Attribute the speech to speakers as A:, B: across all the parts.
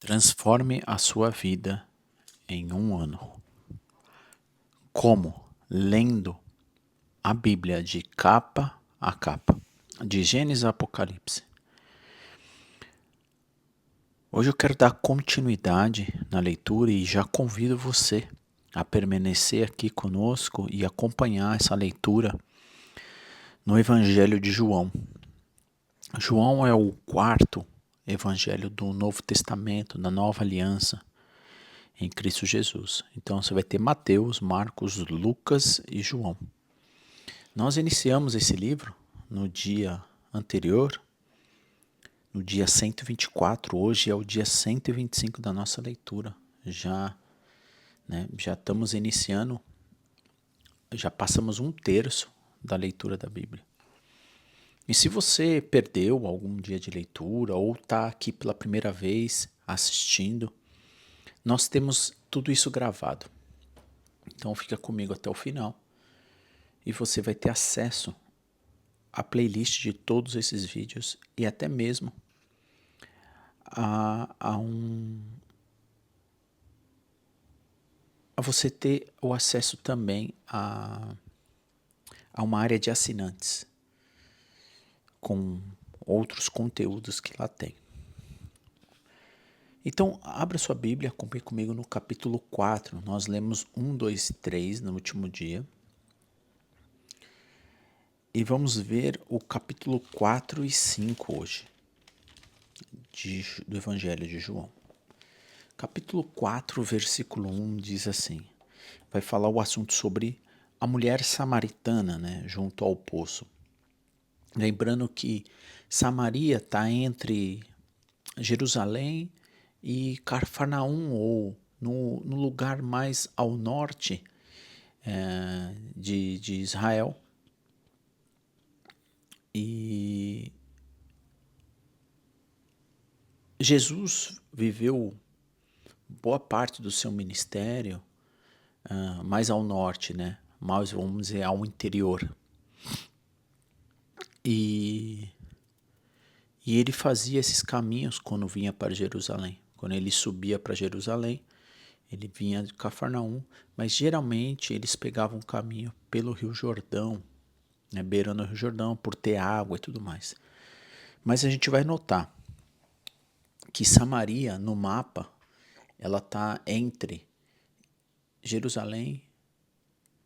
A: Transforme a sua vida em um ano. Como? Lendo a Bíblia de capa a capa, de Gênesis a Apocalipse. Hoje eu quero dar continuidade na leitura e já convido você a permanecer aqui conosco e acompanhar essa leitura no Evangelho de João. João é o quarto evangelho do Novo Testamento, da Nova Aliança em Cristo Jesus. Então você vai ter Mateus, Marcos, Lucas e João. Nós iniciamos esse livro no dia anterior, no dia 124, hoje é o dia 125 da nossa leitura. Já estamos iniciando, já passamos um terço da leitura da Bíblia. E se você perdeu algum dia de leitura ou está aqui pela primeira vez assistindo, nós temos tudo isso gravado. Então fica comigo até o final e você vai ter acesso à playlist de todos esses vídeos e até mesmo a você ter o acesso também a uma área de assinantes com outros conteúdos que lá tem. Então, abra sua Bíblia, acompanhe comigo no capítulo 4. Nós lemos 1, 2 e 3 no último dia. E vamos ver o capítulo 4 e 5 hoje, do Evangelho de João. Capítulo 4, versículo 1 diz assim, vai falar o assunto sobre a mulher samaritana, junto ao poço. Lembrando que Samaria está entre Jerusalém e Cafarnaum, ou no lugar mais ao norte de Israel. E Jesus viveu boa parte do seu ministério mais ao norte, mais, vamos dizer, ao interior. E ele fazia esses caminhos quando vinha para Jerusalém. Quando ele subia para Jerusalém, ele vinha de Cafarnaum, mas geralmente eles pegavam o caminho pelo Rio Jordão, beirando o Rio Jordão, por ter água e tudo mais. Mas a gente vai notar que Samaria, no mapa, ela está entre Jerusalém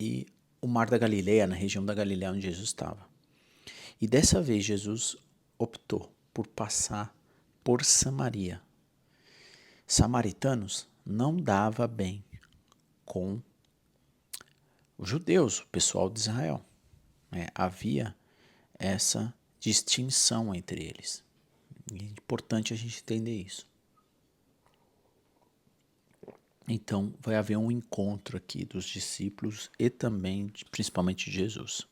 A: e o Mar da Galileia, na região da Galileia onde Jesus estava. E dessa vez Jesus optou por passar por Samaria. Samaritanos não dava bem com os judeus, o pessoal de Israel. Havia essa distinção entre eles. E é importante a gente entender isso. Então vai haver um encontro aqui dos discípulos e também, principalmente, de Jesus.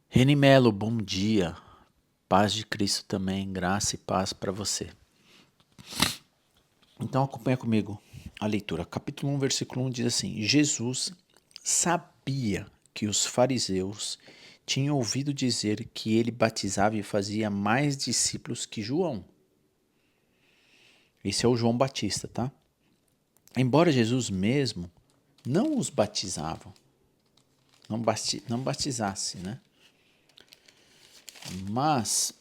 A: Reni Melo, bom dia. Paz de Cristo também, graça e paz para você. Então acompanha comigo a leitura. Capítulo 1, versículo 1 diz assim: Jesus sabia que os fariseus tinham ouvido dizer que ele batizava e fazia mais discípulos que João. Esse é o João Batista, tá? Embora Jesus mesmo não os batizava, não batizasse, Mas,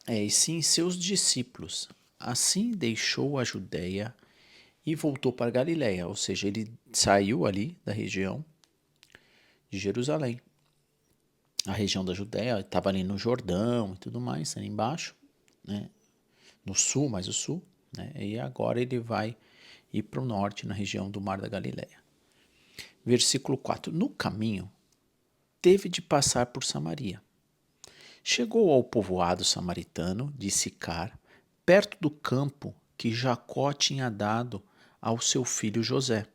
A: e sim seus discípulos. Assim deixou a Judéia e voltou para Galiléia, ou seja, ele saiu ali da região de Jerusalém. A região da Judéia estava ali no Jordão e tudo mais, ali embaixo, no sul, mais o sul, e agora ele vai ir para o norte, na região do Mar da Galiléia. Versículo 4. No caminho, teve de passar por Samaria. Chegou ao povoado samaritano de Sicar, perto do campo que Jacó tinha dado ao seu filho José.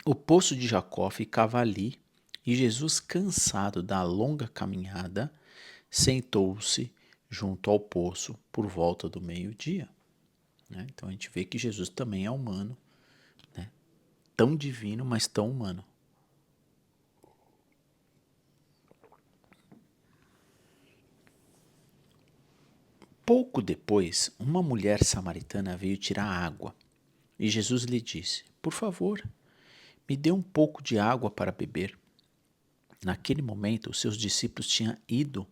A: O poço de Jacó ficava ali e Jesus, cansado da longa caminhada, sentou-se junto ao poço por volta do meio-dia. Então a gente vê que Jesus também é humano, tão divino, mas tão humano. Pouco depois, uma mulher samaritana veio tirar água, e Jesus lhe disse: Por favor, me dê um pouco de água para beber. Naquele momento, os seus discípulos tinham ido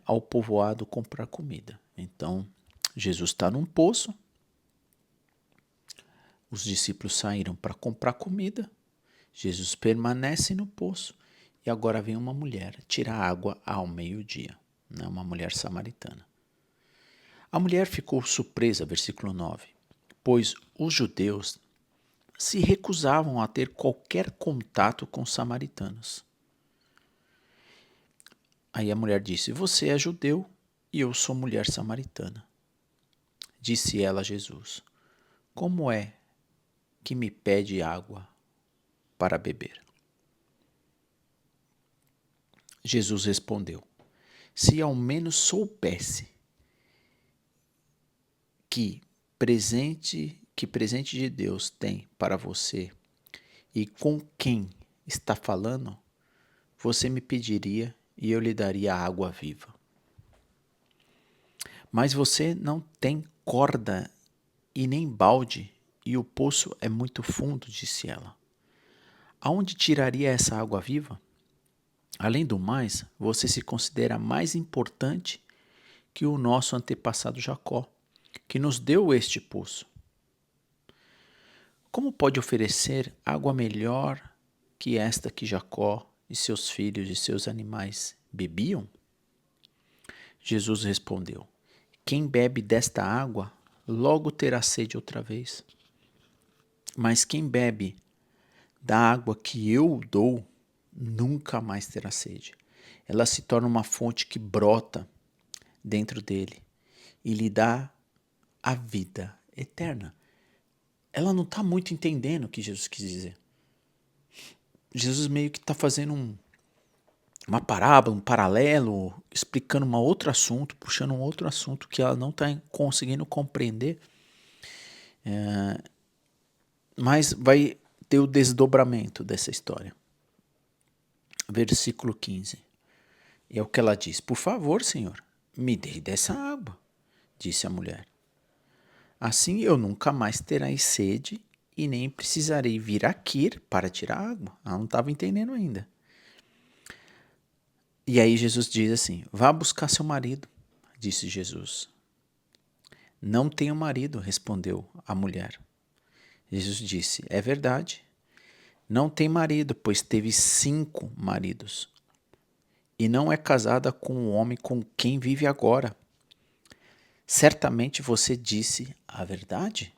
A: ao povoado comprar comida. Então, Jesus está num poço, os discípulos saíram para comprar comida, Jesus permanece no poço e agora vem uma mulher tirar água ao meio-dia, né? Uma mulher samaritana. A mulher ficou surpresa, versículo 9, pois os judeus se recusavam a ter qualquer contato com os samaritanos. Aí a mulher disse: Você é judeu e eu sou mulher samaritana. Disse ela a Jesus: Como é que me pede água para beber? Jesus respondeu: Se ao menos soubesse que presente de Deus tem para você e com quem está falando, você me pediria e eu lhe daria água viva. Mas você não tem corda e nem balde, e o poço é muito fundo, disse ela. Aonde tiraria essa água viva? Além do mais, você se considera mais importante que o nosso antepassado Jacó, que nos deu este poço. Como pode oferecer água melhor que esta que Jacó e seus filhos e seus animais bebiam? Jesus respondeu: Quem bebe desta água logo terá sede outra vez. Mas quem bebe da água que eu dou nunca mais terá sede. Ela se torna uma fonte que brota dentro dele e lhe dá a vida eterna. Ela não está muito entendendo o que Jesus quis dizer. Jesus meio que está fazendo uma parábola, um paralelo, explicando um outro assunto, puxando um outro assunto que ela não está conseguindo compreender. Mas vai ter o desdobramento dessa história. Versículo 15. É o que ela diz: Por favor, Senhor, me dê dessa água, disse a mulher. Assim eu nunca mais terei sede e nem precisarei vir aqui para tirar água. Ela não estava entendendo ainda. E aí Jesus diz assim: Vá buscar seu marido, disse Jesus. Não tenho marido, respondeu a mulher. Jesus disse: É verdade. Não tem marido, pois teve 5 maridos. E não é casada com o homem com quem vive agora. Certamente você disse a verdade.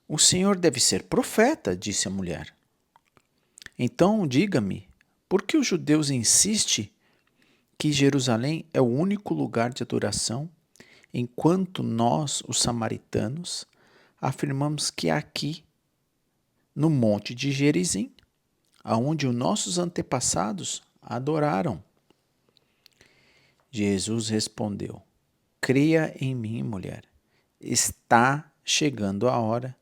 A: O Senhor deve ser profeta, disse a mulher. Então diga-me, por que os judeus insistem que Jerusalém é o único lugar de adoração, enquanto nós, os samaritanos, afirmamos que é aqui, no monte de Gerizim, aonde os nossos antepassados adoraram? Jesus respondeu: Creia em mim, mulher. Está chegando a hora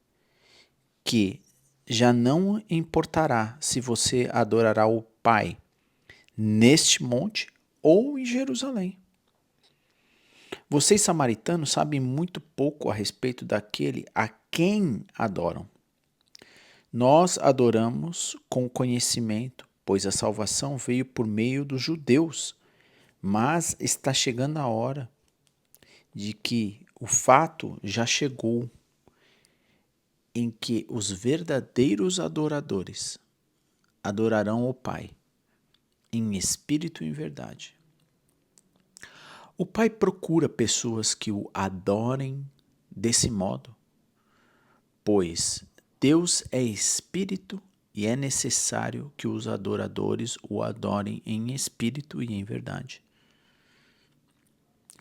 A: que já não importará se você adorará o Pai neste monte ou em Jerusalém. Vocês samaritanos sabem muito pouco a respeito daquele a quem adoram. Nós adoramos com conhecimento, pois a salvação veio por meio dos judeus, mas está chegando a hora de que o fato já chegou em que os verdadeiros adoradores adorarão o Pai em espírito e em verdade. O Pai procura pessoas que o adorem desse modo, pois Deus é espírito e é necessário que os adoradores o adorem em espírito e em verdade.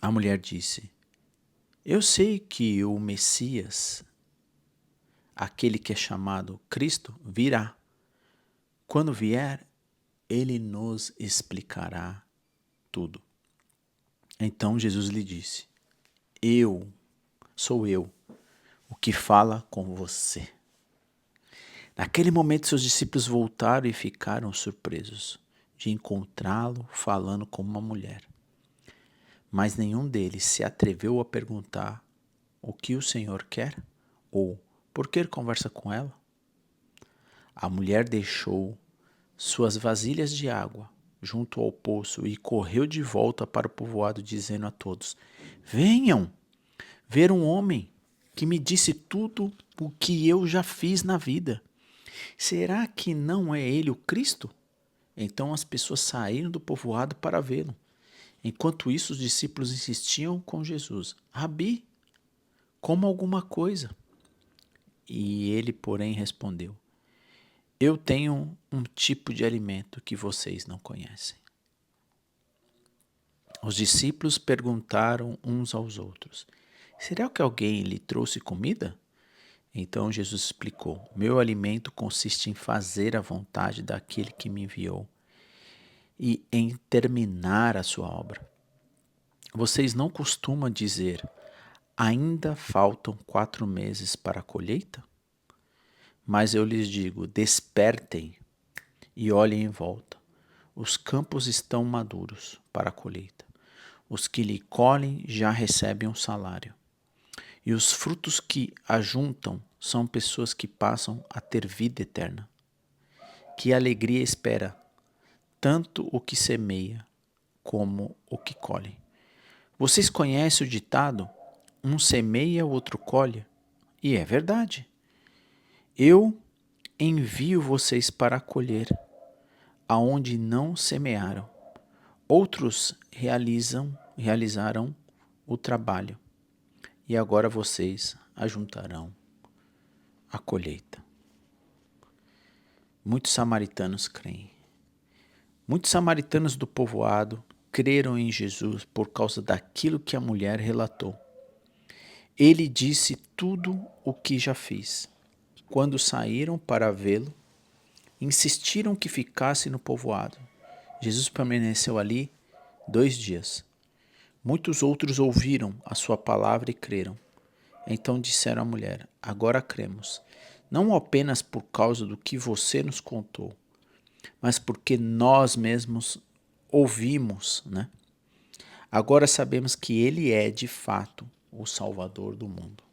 A: A mulher disse: Eu sei que o Messias, aquele que é chamado Cristo, virá. Quando vier, ele nos explicará tudo. Então Jesus lhe disse: sou eu, o que fala com você. Naquele momento, seus discípulos voltaram e ficaram surpresos de encontrá-lo falando com uma mulher. mas nenhum deles se atreveu a perguntar o que o Senhor quer ou por que conversa com ela. A mulher deixou suas vasilhas de água junto ao poço e correu de volta para o povoado, dizendo a todos: Venham ver um homem que me disse tudo o que eu já fiz na vida. Será que não é ele o Cristo? Então as pessoas saíram do povoado para vê-lo. Enquanto isso, os discípulos insistiam com Jesus: Rabi, coma alguma coisa. E ele, porém, respondeu: Eu tenho um tipo de alimento que vocês não conhecem. Os discípulos perguntaram uns aos outros: Será que alguém lhe trouxe comida? Então Jesus explicou: Meu alimento consiste em fazer a vontade daquele que me enviou e em terminar a sua obra. Vocês não costumam dizer: Ainda faltam 4 meses para a colheita? Mas eu lhes digo: despertem e olhem em volta. Os campos estão maduros para a colheita. Os que lhe colhem já recebem um salário. E os frutos que ajuntam são pessoas que passam a ter vida eterna. Que alegria espera tanto o que semeia como o que colhe. Vocês conhecem o ditado: um semeia, o outro colhe? E é verdade. Eu envio vocês para colher aonde não semearam. Outros realizaram o trabalho e agora vocês ajuntarão a colheita. Muitos samaritanos creem. Muitos samaritanos do povoado creram em Jesus por causa daquilo que a mulher relatou. Ele disse tudo o que já fiz. Quando saíram para vê-lo, insistiram que ficasse no povoado. Jesus permaneceu ali 2 dias. Muitos outros ouviram a sua palavra e creram. Então disseram à mulher: Agora cremos, não apenas por causa do que você nos contou, mas porque nós mesmos ouvimos, né? Agora sabemos que ele é, de fato, o Salvador do mundo.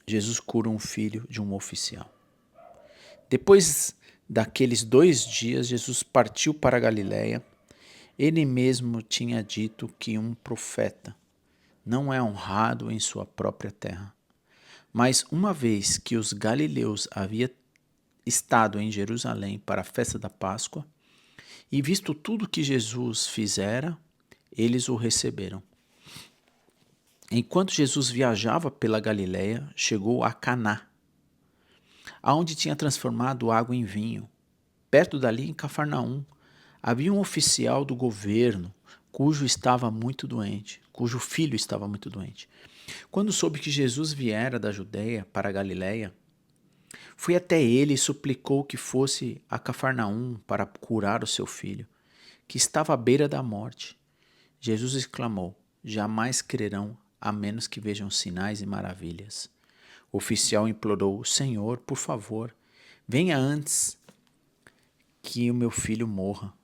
A: Jesus cura um filho de um oficial. Depois daqueles 2 dias, Jesus partiu para a Galiléia. Ele mesmo tinha dito que um profeta não é honrado em sua própria terra. Mas uma vez que os galileus haviam estado em Jerusalém para a festa da Páscoa e visto tudo que Jesus fizera, eles o receberam. Enquanto Jesus viajava pela Galiléia, chegou a Caná, aonde tinha transformado água em vinho. Perto dali, em Cafarnaum, havia um oficial do governo cujo filho estava muito doente. Quando soube que Jesus viera da Judeia para a Galiléia, foi até ele e suplicou que fosse a Cafarnaum para curar o seu filho, que estava à beira da morte. Jesus exclamou: Jamais crerão, a menos que vejam sinais e maravilhas. O oficial implorou: Senhor, por favor, venha antes que o meu filho morra.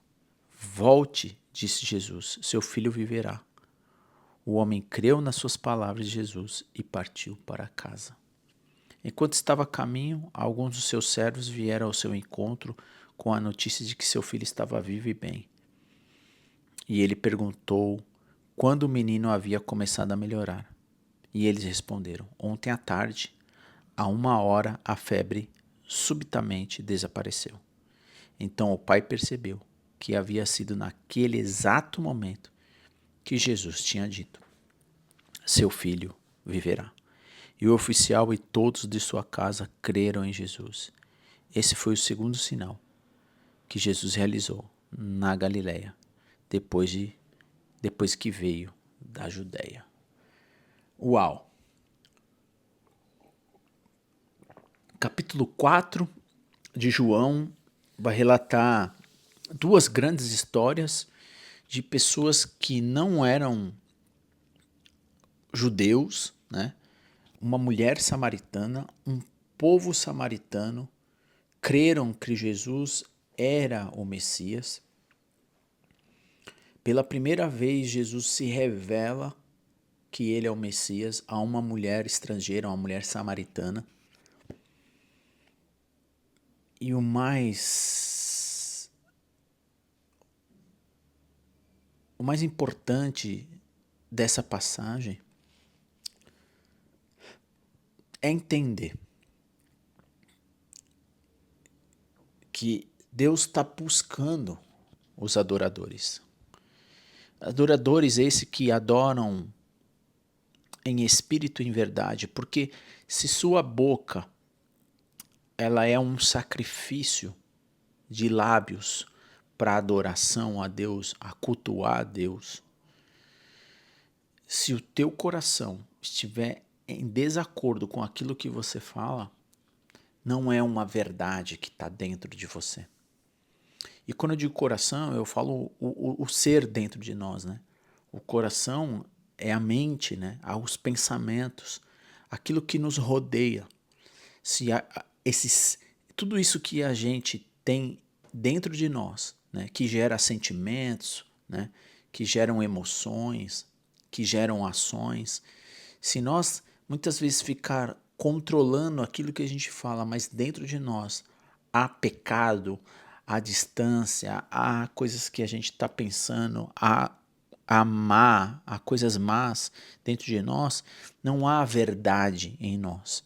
A: Volte, disse Jesus, seu filho viverá. O homem creu nas suas palavras de Jesus e partiu para casa. Enquanto estava a caminho, alguns dos seus servos vieram ao seu encontro com a notícia de que seu filho estava vivo e bem. E ele perguntou quando o menino havia começado a melhorar. E eles responderam: Ontem à tarde, a 1 hora, a febre subitamente desapareceu. Então o pai percebeu que havia sido naquele exato momento que Jesus tinha dito: Seu filho viverá. E o oficial e todos de sua casa creram em Jesus. Esse foi o segundo sinal que Jesus realizou na Galiléia, depois que veio da Judéia. Uau! Capítulo 4 de João vai relatar 2 grandes histórias de pessoas que não eram judeus, né? Uma mulher samaritana, um povo samaritano, creram que Jesus era o Messias. Pela primeira vez, Jesus se revela que ele é o Messias a uma mulher estrangeira, a uma mulher samaritana. E o mais importante dessa passagem é entender que Deus está buscando os adoradores. Adoradores esse que adoram em espírito e em verdade, porque se sua boca ela é um sacrifício de lábios para adoração a Deus, a cultuar a Deus, se o teu coração estiver em desacordo com aquilo que você fala, não é uma verdade que está dentro de você. E quando eu digo coração, eu falo o ser dentro de nós, né? O coração é a mente, né? Os pensamentos, aquilo que nos rodeia. Se tudo isso que a gente tem dentro de nós, né? Que gera sentimentos, né? Que geram emoções, que geram ações. Se nós muitas vezes ficar controlando aquilo que a gente fala, mas dentro de nós há pecado, há distância, há coisas que a gente está pensando, há coisas más dentro de nós, não há verdade em nós.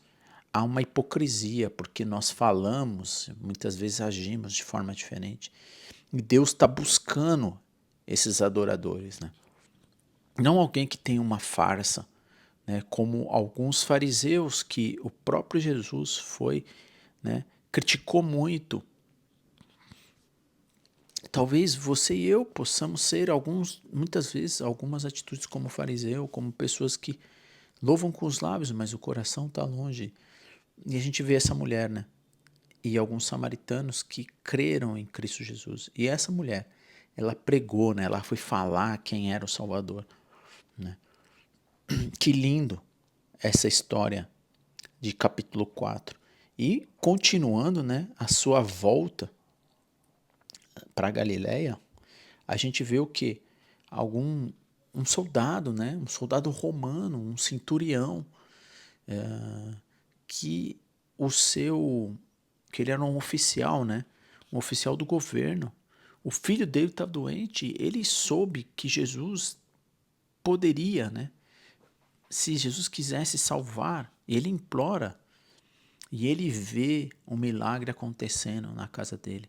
A: Há uma hipocrisia, porque nós falamos, muitas vezes agimos de forma diferente. E Deus está buscando esses adoradores, né? Não alguém que tem uma farsa, né, como alguns fariseus que o próprio Jesus foi, né, criticou muito. Talvez você e eu possamos ser muitas vezes, algumas atitudes como fariseu, como pessoas que louvam com os lábios, mas o coração está longe. E a gente vê essa mulher, né? E alguns samaritanos que creram em Cristo Jesus. E essa mulher, ela pregou, né? Ela foi falar quem era o Salvador, né? Que lindo essa história de capítulo 4. E continuando, né, a sua volta para Galiléia, a gente vê o quê? Um soldado, né, um soldado romano, um centurião, que que ele era um oficial, né, um oficial do governo. O filho dele está doente, ele soube que Jesus poderia, né, se Jesus quisesse salvar, ele implora. E ele vê um milagre acontecendo na casa dele.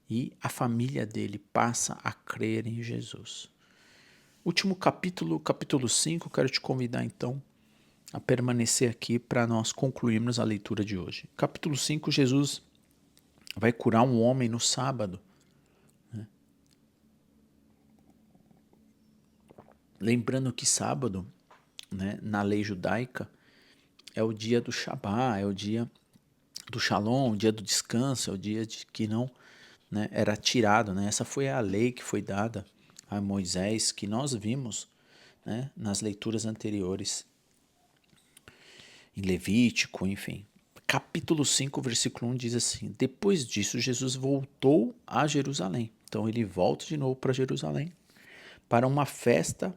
A: E a família dele passa a crer em Jesus. Último capítulo, capítulo 5, quero te convidar então a permanecer aqui para nós concluirmos a leitura de hoje. Capítulo 5, Jesus vai curar um homem no sábado. Né? Lembrando que sábado, né, na lei judaica, é o dia do Shabá, é o dia do Shalom, o dia do descanso, é o dia de que não, né, era tirado. Né? Essa foi a lei que foi dada a Moisés, que nós vimos, né, nas leituras anteriores, em Levítico, enfim. Capítulo 5, versículo 1 diz assim: depois disso, Jesus voltou a Jerusalém. Então ele volta de novo para Jerusalém, para uma festa,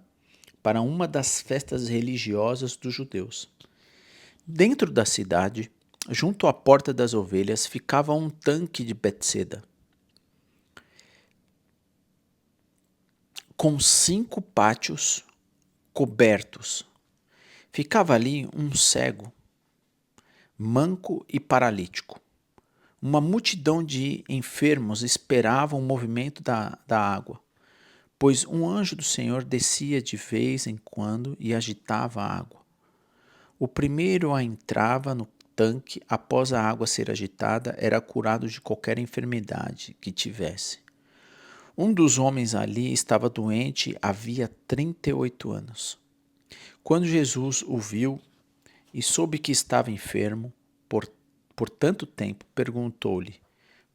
A: para uma das festas religiosas dos judeus. Dentro da cidade, junto à porta das ovelhas, ficava um tanque de Betseda, com 5 pátios cobertos. Ficava ali um cego, manco e paralítico. Uma multidão de enfermos esperava o movimento da água, pois um anjo do Senhor descia de vez em quando e agitava a água. O primeiro a entrava no tanque após a água ser agitada era curado de qualquer enfermidade que tivesse. Um dos homens ali estava doente havia 38 anos. Quando Jesus o viu e soube que estava enfermo por tanto tempo, perguntou-lhe: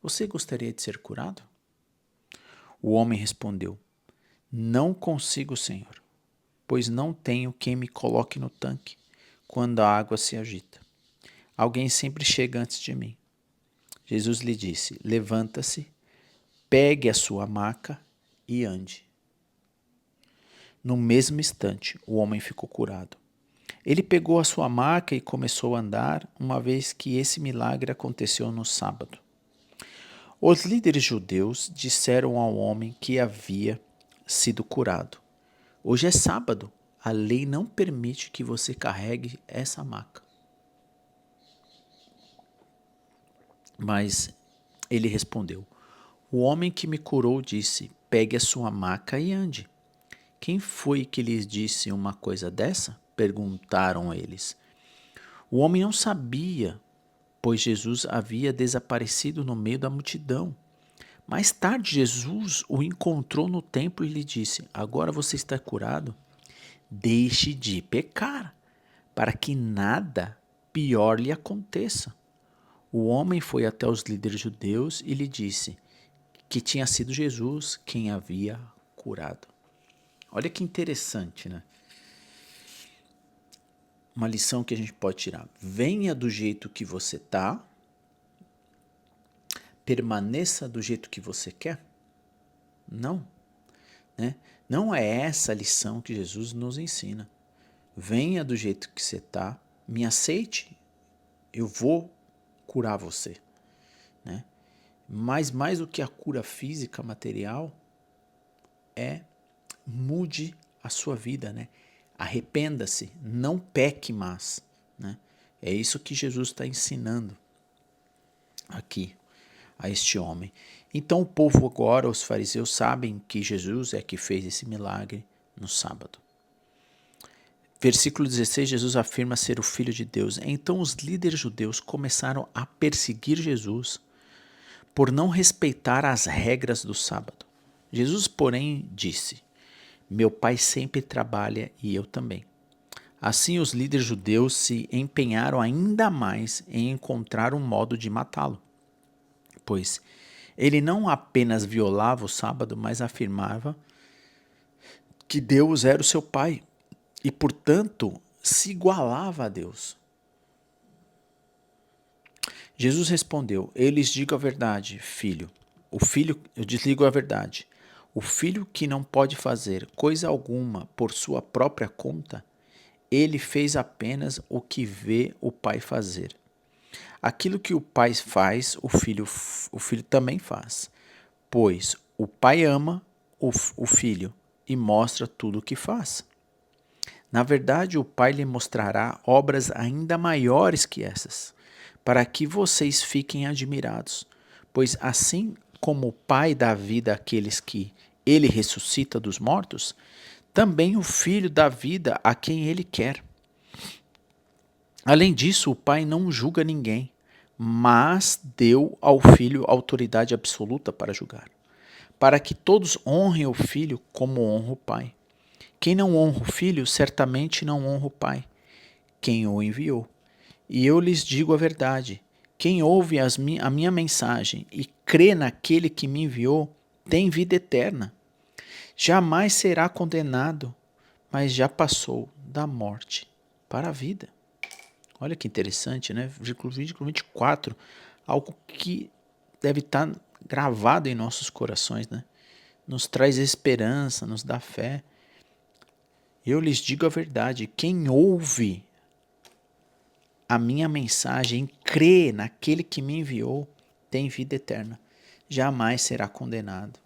A: você gostaria de ser curado? O homem respondeu: não consigo, Senhor, pois não tenho quem me coloque no tanque quando a água se agita. Alguém sempre chega antes de mim. Jesus lhe disse: levanta-se, pegue a sua maca e ande. No mesmo instante, o homem ficou curado. Ele pegou a sua maca e começou a andar, uma vez que esse milagre aconteceu no sábado. Os líderes judeus disseram ao homem que havia sido curado: hoje é sábado, a lei não permite que você carregue essa maca. Mas ele respondeu: o homem que me curou disse: pegue a sua maca e ande. Quem foi que lhes disse uma coisa dessa? Perguntaram eles. O homem não sabia, pois Jesus havia desaparecido no meio da multidão. Mais tarde, Jesus o encontrou no templo e lhe disse: agora você está curado? Deixe de pecar, para que nada pior lhe aconteça. O homem foi até os líderes judeus e lhe disse que tinha sido Jesus quem havia curado. Olha que interessante, né? Uma lição que a gente pode tirar. Venha do jeito que você está, permaneça do jeito que você quer. Não, né? Não é essa a lição que Jesus nos ensina. Venha do jeito que você está, me aceite, eu vou curar você, né? Mas mais do que a cura física, material, mude a sua vida, né? Arrependa-se, não peque mais, né? É isso que Jesus está ensinando aqui a este homem. Então o povo agora, os fariseus, sabem que Jesus é que fez esse milagre no sábado. Versículo 16, Jesus afirma ser o Filho de Deus. Então os líderes judeus começaram a perseguir Jesus por não respeitar as regras do sábado. Jesus, porém, disse: meu pai sempre trabalha e eu também. Assim, os líderes judeus se empenharam ainda mais em encontrar um modo de matá-lo, pois ele não apenas violava o sábado, mas afirmava que Deus era o seu pai e, portanto, se igualava a Deus. Jesus respondeu: eu lhes digo a verdade, filho. Eu desligo a verdade. O filho que não pode fazer coisa alguma por sua própria conta, ele fez apenas o que vê o pai fazer. Aquilo que o pai faz, o filho também faz, pois o pai ama o filho e mostra tudo o que faz. Na verdade, o pai lhe mostrará obras ainda maiores que essas, para que vocês fiquem admirados, pois assim como o pai dá vida àqueles que ele ressuscita dos mortos, também o filho dá vida a quem ele quer. Além disso, o pai não julga ninguém, mas deu ao filho autoridade absoluta para julgar, para que todos honrem o filho como honra o pai. Quem não honra o filho, certamente não honra o pai, quem o enviou. E eu lhes digo a verdade: quem ouve a minha mensagem e crê naquele que me enviou, tem vida eterna. Jamais será condenado, mas já passou da morte para a vida. Olha que interessante, né? Versículo 24, algo que deve estar gravado em nossos corações, né? Nos traz esperança, nos dá fé. Eu lhes digo a verdade: quem ouve a minha mensagem, crê naquele que me enviou, tem vida eterna. Jamais será condenado,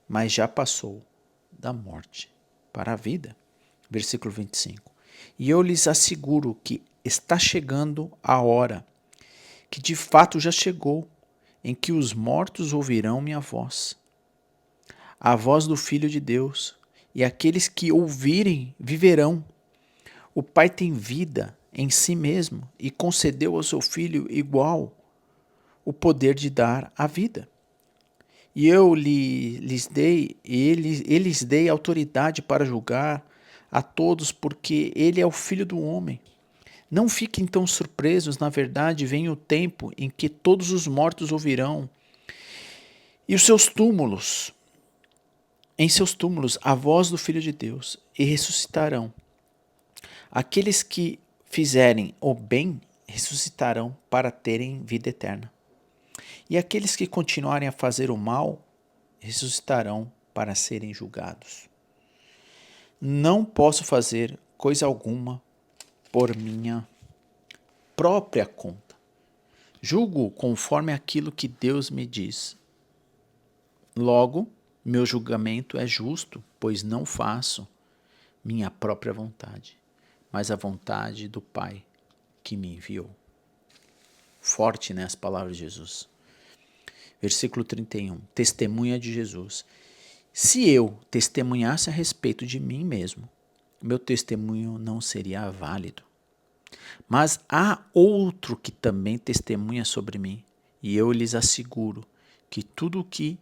A: mas já passou da morte para a vida. Versículo 25. E eu lhes asseguro que está chegando a hora, que de fato já chegou, em que os mortos ouvirão minha voz, a voz do Filho de Deus, e aqueles que ouvirem viverão. O Pai tem vida em si mesmo e concedeu ao seu Filho igual o poder de dar a vida. E eu lhes dei autoridade para julgar a todos, porque ele é o Filho do homem. Não fiquem tão surpresos, na verdade, vem o tempo em que todos os mortos ouvirão, e em seus túmulos, a voz do Filho de Deus, e ressuscitarão. Aqueles que fizerem o bem ressuscitarão para terem vida eterna. E aqueles que continuarem a fazer o mal ressuscitarão para serem julgados. não posso fazer coisa alguma por minha própria conta. Julgo conforme aquilo que Deus me diz. Logo, meu julgamento é justo, pois não faço minha própria vontade, mas a vontade do Pai que me enviou. Forte, né, as palavras de Jesus. Versículo 31, testemunha de Jesus. Se eu testemunhasse a respeito de mim mesmo, meu testemunho não seria válido. Mas há outro que também testemunha sobre mim, e eu lhes asseguro que tudo o que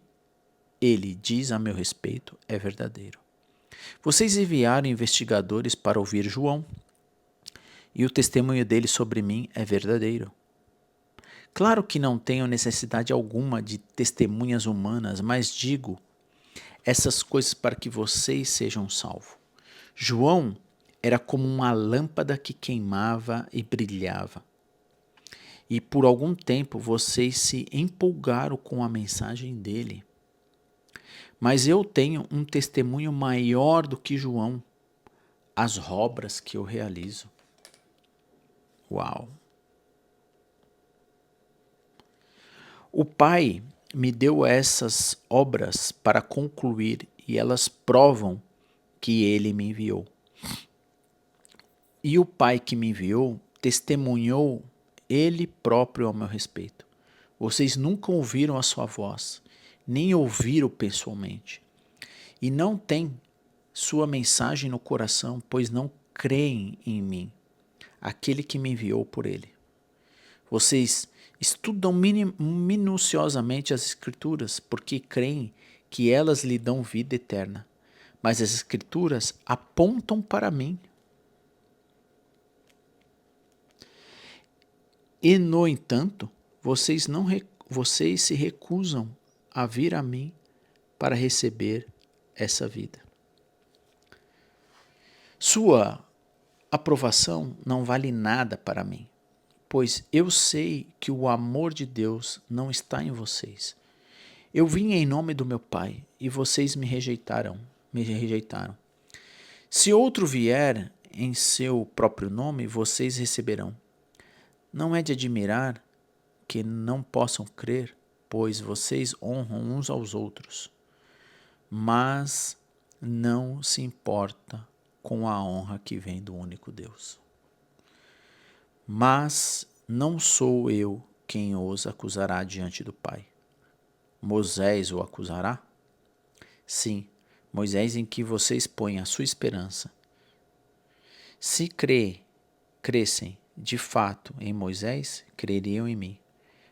A: ele diz a meu respeito é verdadeiro. Vocês enviaram investigadores para ouvir João, e o testemunho dele sobre mim é verdadeiro. Claro que não tenho necessidade alguma de testemunhas humanas, mas digo essas coisas para que vocês sejam salvos. João era como uma lâmpada que queimava e brilhava. E por algum tempo vocês se empolgaram com a mensagem dele. Mas eu tenho um testemunho maior do que João, as obras que eu realizo. Uau! O Pai me deu essas obras para concluir e elas provam que ele me enviou. E o Pai que me enviou testemunhou ele próprio ao meu respeito. Vocês nunca ouviram a sua voz, nem ouviram pessoalmente. E não têm sua mensagem no coração, pois não creem em mim, aquele que me enviou por ele. Vocês estudam minuciosamente as Escrituras, porque creem que elas lhe dão vida eterna. Mas as Escrituras apontam para mim. E, no entanto, vocês se recusam a vir a mim para receber essa vida. Sua aprovação não vale nada para mim, pois eu sei que o amor de Deus não está em vocês. Eu vim em nome do meu Pai e vocês me rejeitaram. Se outro vier em seu próprio nome, vocês receberão. Não é de admirar que não possam crer, pois vocês honram uns aos outros, mas não se importa com a honra que vem do único Deus. Mas não sou eu quem os acusará diante do Pai. Moisés o acusará? Sim, Moisés em que vocês põem a sua esperança. Se crescem de fato em Moisés, creriam em mim,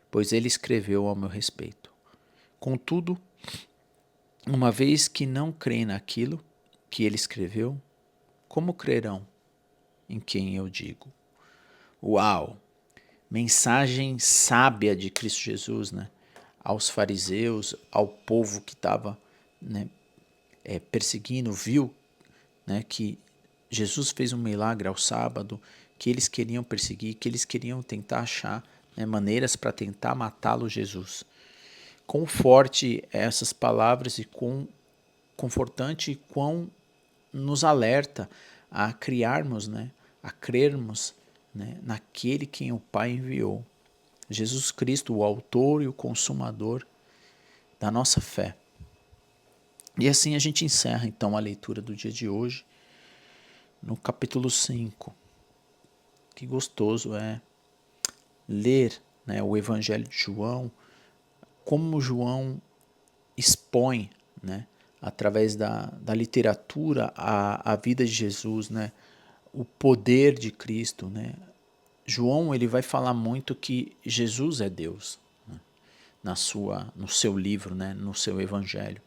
A: pois ele escreveu ao meu respeito. Contudo, uma vez que não creem naquilo que ele escreveu, como crerão em quem eu digo? Uau! Mensagem sábia de Cristo Jesus, né? Aos fariseus, ao povo que estava, né, perseguindo, viu, né, que Jesus fez um milagre ao sábado, que eles queriam perseguir, que eles queriam tentar achar, né, maneiras para tentar matá-lo, Jesus. Quão forte essas palavras e quão confortante e quão nos alerta a criarmos, né, a crermos, né, naquele quem o Pai enviou. Jesus Cristo, o autor e o consumador da nossa fé. E assim a gente encerra então a leitura do dia de hoje, no capítulo 5. Que gostoso é ler, né, o Evangelho de João, como João expõe, né, através da literatura a vida de Jesus, né, o poder de Cristo, né. João ele vai falar muito que Jesus é Deus, né, no seu livro, né, no seu Evangelho.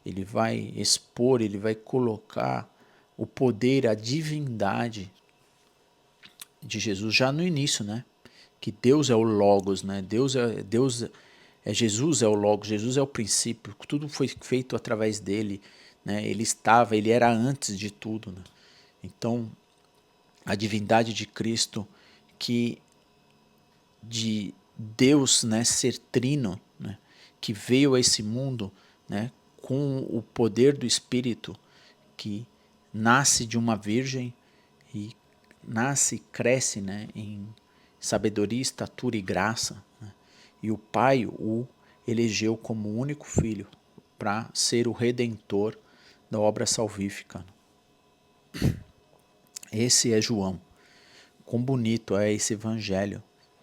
A: Ele vai expor, ele vai colocar o poder, a divindade de Jesus já no início, né? Que Deus é o Logos, né? Jesus é o Logos, Jesus é o princípio, tudo foi feito através dele, né? Ele era antes de tudo, né? Então, a divindade de Cristo, que de Deus, né, ser trino, né, que veio a esse mundo, né, com o poder do Espírito, que nasce de uma virgem e nasce e cresce, né, em sabedoria, estatura e graça, né? E o Pai o elegeu como único filho para ser o redentor da obra salvífica. Esse é João. Quão bonito é esse evangelho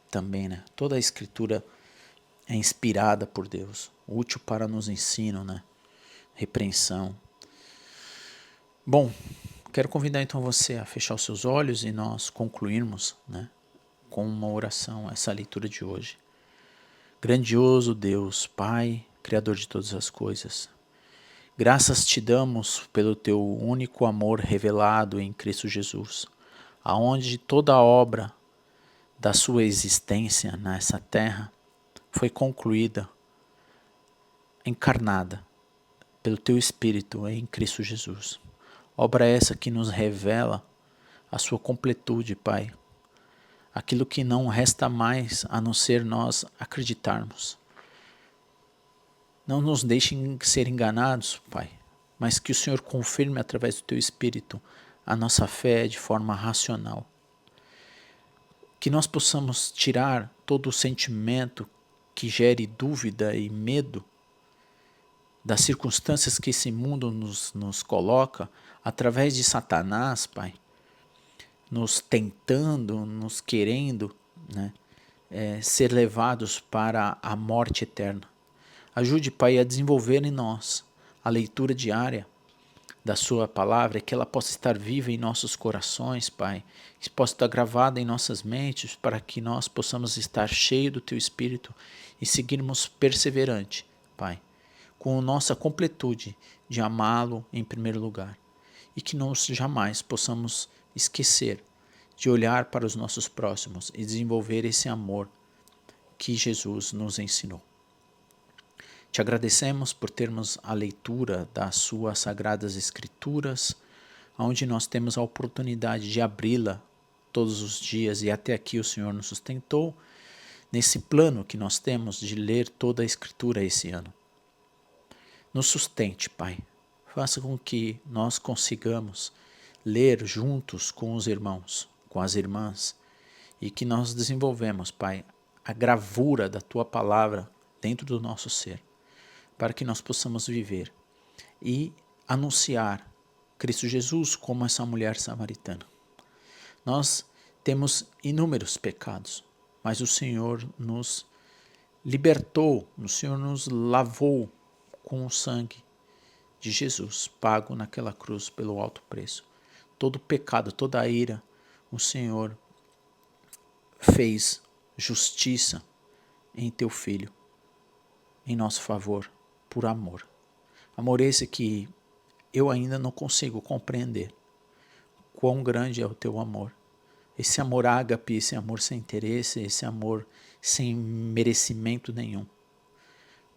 A: também, né? Toda a escritura é inspirada por Deus, útil para nos ensino, né? Repreensão. Bom, quero convidar então você a fechar os seus olhos e nós concluirmos, né, com uma oração essa leitura de hoje. Grandioso Deus, Pai, Criador de todas as coisas, graças te damos pelo teu único amor revelado em Cristo Jesus, aonde toda a obra da sua existência nessa terra foi concluída, encarnada pelo teu Espírito em Cristo Jesus. Obra essa que nos revela a sua completude, Pai. Aquilo que não resta mais a não ser nós acreditarmos. Não nos deixem ser enganados, Pai, mas que o Senhor confirme através do teu Espírito a nossa fé de forma racional. Que nós possamos tirar todo o sentimento que gere dúvida e medo das circunstâncias que esse mundo nos coloca através de Satanás, Pai, nos tentando, nos querendo, né, ser levados para a morte eterna. Ajude, Pai, a desenvolver em nós a leitura diária da sua palavra, que ela possa estar viva em nossos corações, Pai, que possa estar gravada em nossas mentes, para que nós possamos estar cheios do Teu Espírito e seguirmos perseverante, Pai, com a nossa completude de amá-lo em primeiro lugar, e que nós jamais possamos esquecer de olhar para os nossos próximos e desenvolver esse amor que Jesus nos ensinou. Te agradecemos por termos a leitura das suas sagradas escrituras, onde nós temos a oportunidade de abri-la todos os dias e até aqui o Senhor nos sustentou nesse plano que nós temos de ler toda a escritura esse ano. Nos sustente, Pai. Faça com que nós consigamos ler juntos com os irmãos, com as irmãs, e que nós desenvolvemos, Pai, a gravura da Tua palavra dentro do nosso ser, para que nós possamos viver e anunciar Cristo Jesus como essa mulher samaritana. Nós temos inúmeros pecados, mas o Senhor nos libertou, o Senhor nos lavou com o sangue de Jesus, pago naquela cruz pelo alto preço. Todo pecado, toda a ira, o Senhor fez justiça em teu Filho, em nosso favor, por amor. Amor esse que eu ainda não consigo compreender. Quão grande é o teu amor. Esse amor ágape, esse amor sem interesse, esse amor sem merecimento nenhum.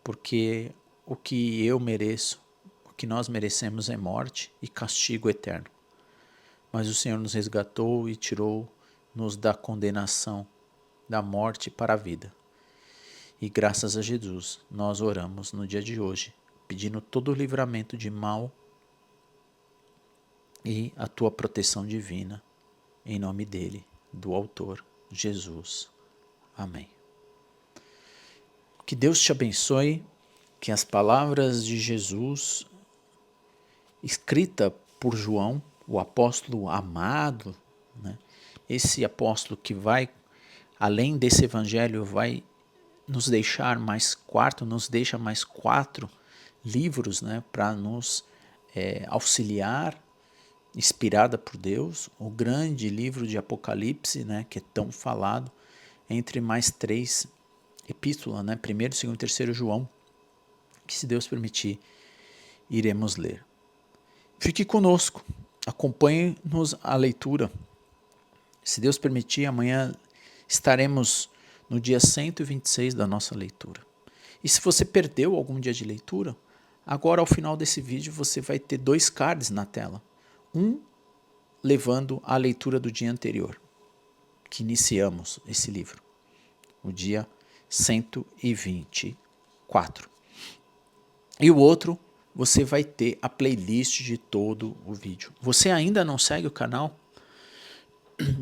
A: Porque o que eu mereço, o que nós merecemos é morte e castigo eterno. Mas o Senhor nos resgatou e tirou-nos da condenação, da morte para a vida. E graças a Jesus, nós oramos no dia de hoje, pedindo todo o livramento de mal e a tua proteção divina, em nome dele, do autor, Jesus. Amém. Que Deus te abençoe, que as palavras de Jesus, escrita por João, o apóstolo amado, né? Esse apóstolo que vai, além desse evangelho, vai nos deixa mais 4 livros, né, para nos auxiliar, inspirada por Deus, o grande livro de Apocalipse, né, que é tão falado, entre mais 3 epístolas, né, 1º, 2º e 3º João, que se Deus permitir, iremos ler. Fique conosco, acompanhe-nos a leitura. Se Deus permitir, amanhã estaremos no dia 126 da nossa leitura. E se você perdeu algum dia de leitura, agora ao final desse vídeo você vai ter 2 cards na tela. Um levando a leitura do dia anterior, que iniciamos esse livro, o dia 124. E o outro você vai ter a playlist de todo o vídeo. Você ainda não segue o canal?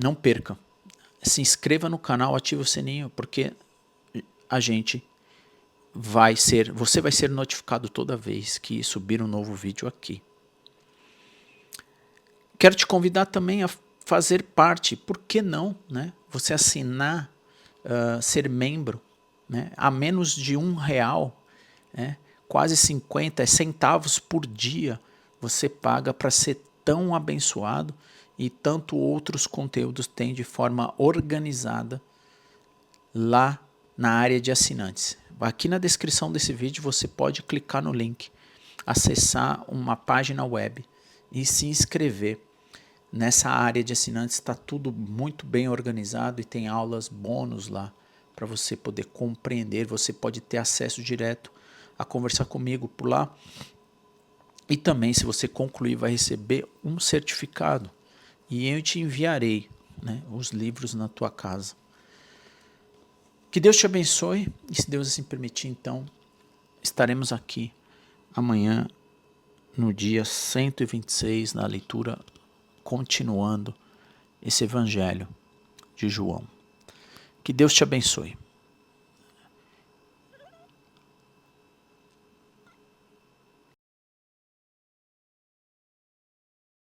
A: Não perca. Se inscreva no canal, ative o sininho, porque você vai ser notificado toda vez que subir um novo vídeo aqui. Quero te convidar também a fazer parte, por que não, né? Você assinar, ser membro, né? A menos de R$1, né? Quase 50 centavos por dia você paga para ser tão abençoado e tanto outros conteúdos tem de forma organizada lá na área de assinantes. Aqui na descrição desse vídeo você pode clicar no link, acessar uma página web e se inscrever. Nessa área de assinantes está tudo muito bem organizado e tem aulas bônus lá para você poder compreender. Você pode ter acesso direto a conversar comigo por lá. E também, se você concluir, vai receber um certificado. E eu te enviarei, né, os livros na tua casa. Que Deus te abençoe. E se Deus assim permitir, então, estaremos aqui amanhã, no dia 126, na leitura, continuando esse evangelho de João. Que Deus te abençoe.